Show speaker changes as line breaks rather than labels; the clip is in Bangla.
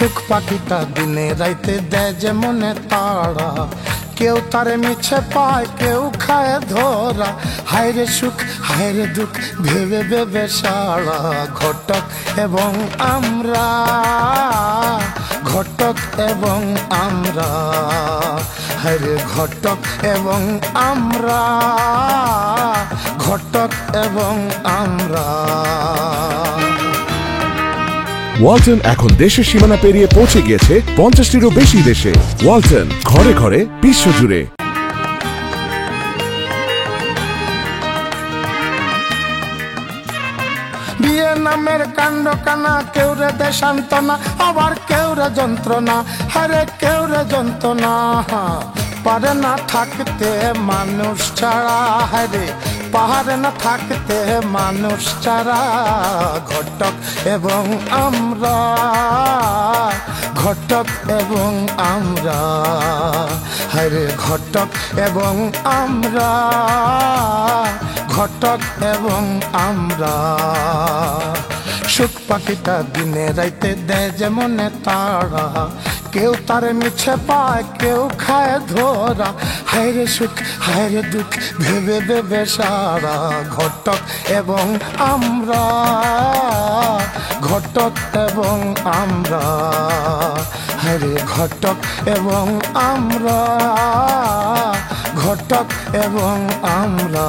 সুখ পাখিটা দিনে রাইতে দেয় যে মনে তাড়া, কেউ তারে মিছে পায় কেউ খায় ধরা। হায়রে সুখ হায়রে দুঃখ ভেবে ভেবে সারা। ঘটক এবং আমরা, ঘটক এবং আমরা, হায়রে ঘটক এবং আমরা, ঘটক এবং আমরা।
ওয়ালটন এখন দেশের সীমানা পেরিয়ে পৌঁছে গিয়েছে 50টিরও বেশি দেশে। ওয়ালটন, ঘরে ঘরে বিশ্বজুড়ে।
বিয়ে নামের কাণ্ড কানা, কেউ রে দেশান্তনা, আবার কেউ রে যন্ত্রণা। হারে কেউ রে যন্ত্রণা, পারে না থাকতে মানুষ ছাড়া। হারে পাহাড়ে না থাকতে মানুষ ছাড়া। ঘটক এবং আমরা, ঘটক এবং আমরা, হায়রে ঘটক এবং আমরা, ঘটক এবং আমরা। সুখ পাখিটা দিনে রাইতে দেয় যে মনে তাড়া, কেউ তারে মিছে পায় কেউ খায় ধরা। হায়রে সুখ হায়রে দুঃখ ভেবে ভেবে সারা। ঘটক এবং আমরা, ঘটক এবং আমরা, হায়রে ঘটক এবং আমরা, ঘটক এবং আমরা।